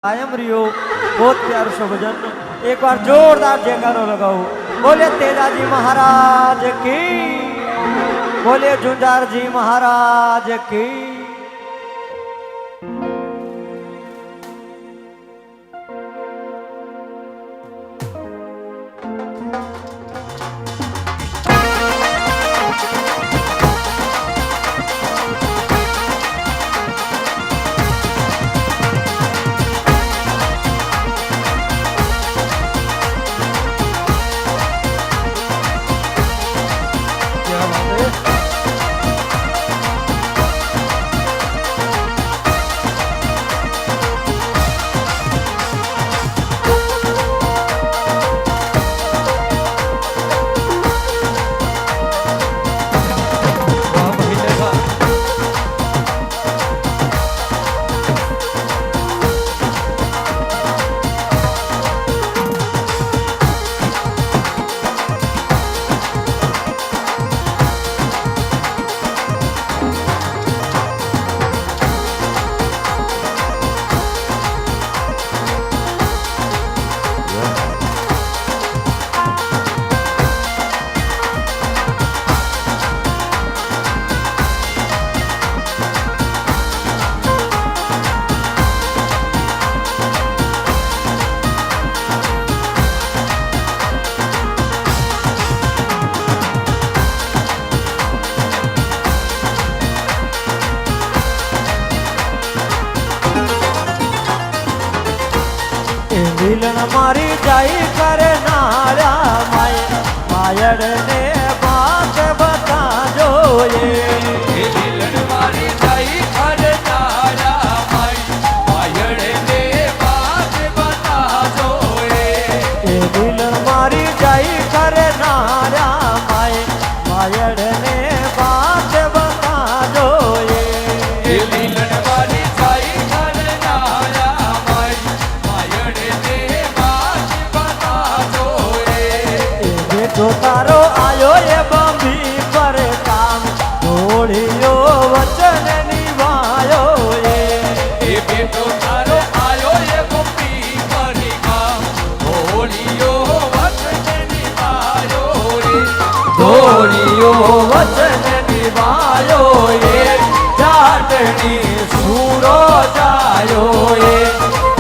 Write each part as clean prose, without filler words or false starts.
कायम रियो बहुत प्यार सो भजन एक बार जोरदार जयकारो लगाओ। बोले तेजाजी महाराज की, बोले झुंझार जी महाराज की। मिलन मारी जाई करे नाड़ा माय मायड़ ने बात बता जो ये मिलन मारी जाई करे नाड़ा माय मायड़ ने बात बता जो ये मिलन मारी जाई करे नाड़ा माय मायड़ ने बात बता जो ये मिलन मारी जाई करे नाड़ा माय मायड़ ने बात बता जो ये जो तारो आयो ये बम्बी पर काम ढोलियो वचन निभायो ये बेटो तारो आयो ये गोपी परी काम बोलियो वचन निभायो रे ढोलियो वचन निभायो ये जाटनी सूरो जायो ये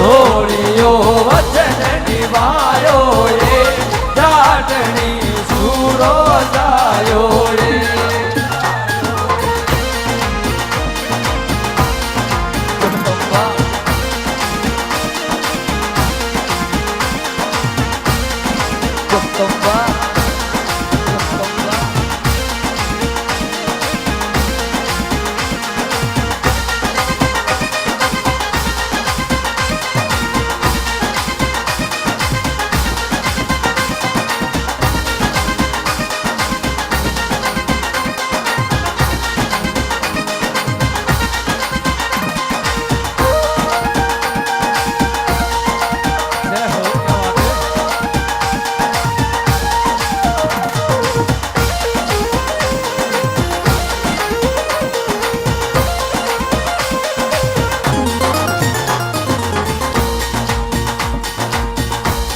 ढोलियो वचन निभायो ये जाटनी सूरो जायो ये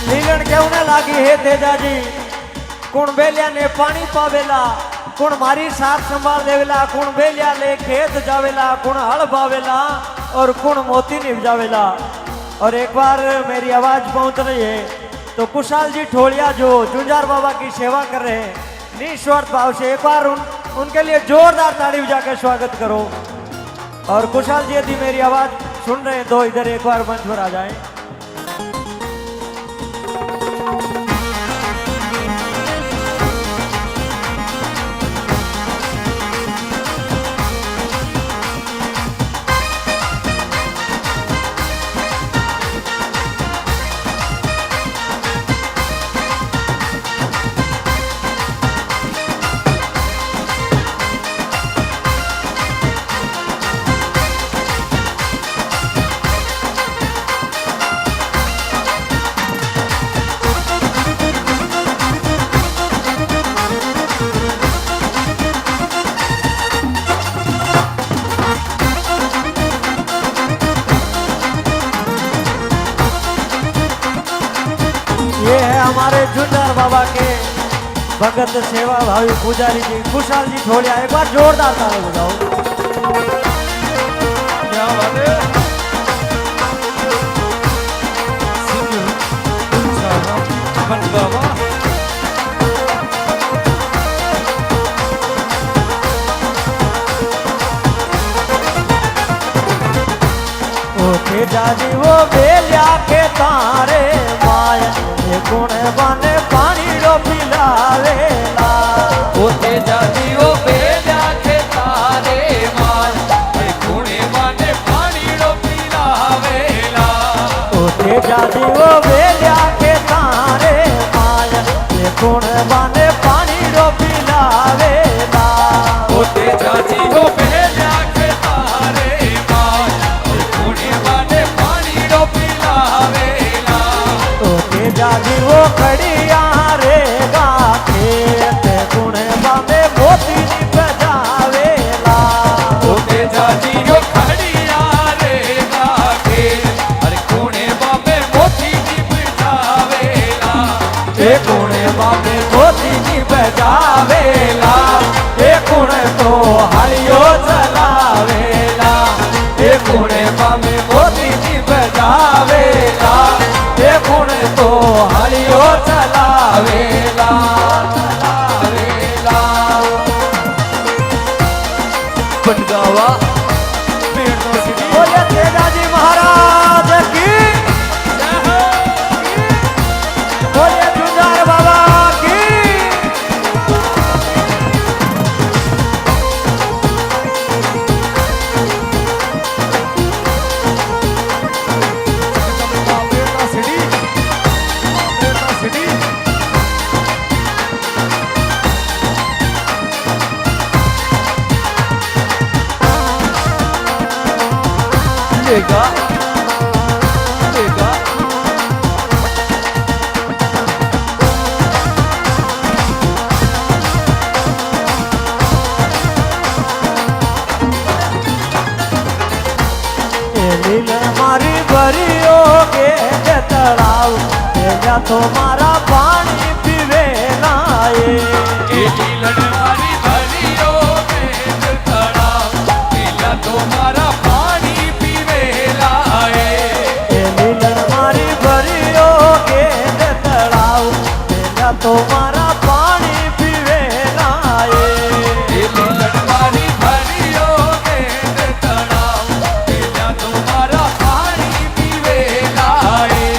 લીલણ કેવું ના લાગી હે તેજાજી કોણ બેલ્યા ને પાણી પાવેલા કોણ મારી સાથ સંભાળ દેવેલા કોણ બેલ્યા ले खेत जावेला कोण हल भावेला और कोण मोती निपजावेला। और एक बार मेरी आवाज पहुंच रही है तो कुशाल जी ठोलिया जो झुंझार बाबा की सेवा कर रहे हैं निस्वार्थ भाव से एक बार उनके लिए जोरदार ताड़ी बजा के स्वागत करो। और कुशाल जी यदि मेरी आवाज सुन रहे हैं तो इधर एक बार मंच पर आ जाएं। हमारे जुन्नर बाबा के भगत सेवा भावी पुजारी जी खुशाल जी ढोलिया एक बार जोरदार ताली बजाओ। क्या बात है मन बाबा ओके जाजी वो बेलिया के तारे माया ये गुण बने पानी रो पिलावेला। ओते जाती वो बेजा के तारे मान ए गुणे माने पानी रो पिलावेला। ओके जाजी वो बेलिया के तारे माया ये गुण बने पानी रो पिलावेला। ओते जाती वो बेजा के तारे मान ए गुणे माने पानी रो पिलावेला। ओके जाजी वो खड़िया रे गा खेत गुण बने मोती नी बजावेला। ओते जाती वो खड़िया रे गाके अरे गुणे बाबे मोती नी बजावेला। ए गुण बाबे मोती नी बजावेला। ए गुण तो हरियो चलावेला। ए गुण बाबे मोती नी बजावेला। ए गुण तो हरियो चलावेला चलावेला। बनगावा बोले तेजाजी महाराज की बोले जुन्नर बाबा की। लेगा लेगा लील मारी भरियो के तड़ाव तेजा तो मारा पानी पीवे लाए। ए लड़वारी भरियो में तड़ाव पीला तुम्हारा पानी पीवे लाए। लील मारी भरियो के तड़ाव तेजा तो मारा पानी पीवे लाए। ए लड़वारी भरियो में तड़ाव पीला तुम्हारा पानी पीवे लाए।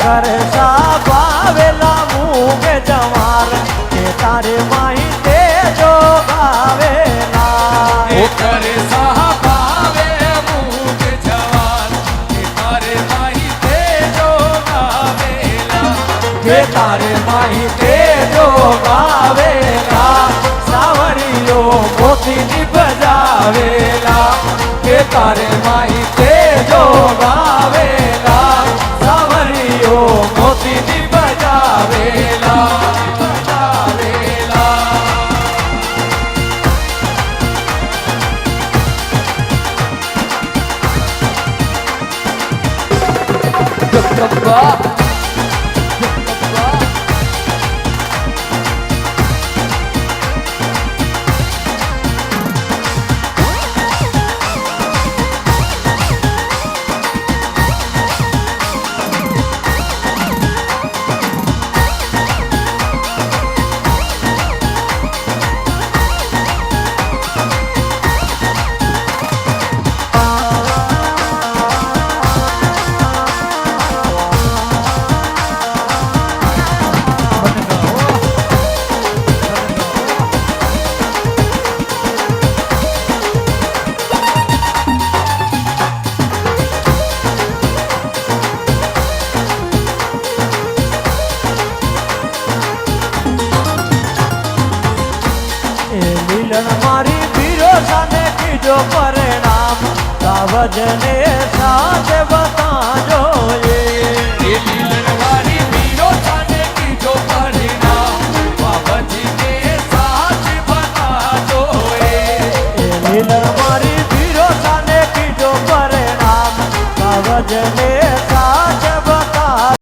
कर सा बावेला मुँह के जवार के तारे माही ते जो गावेला। ओ करे साहबावे मुझ जवान के तारे माही ते जो गावेला। के तारे माही ते जो गावेला। सावरियो मोती नी बजावेला। के तारे माही ते जो गावेला। सावरियो मोती नी बजावेला बजावेला। जगदम्बा लीलन मारी पीरो साने की जो परिणाम सावजने साथ बता जो ये। लीलनवारी वीरों थाने की जो परिणाम बाबा जी के साथ बता दो। लीलन मारी पीरो साने की जो परिणाम सावजने साथ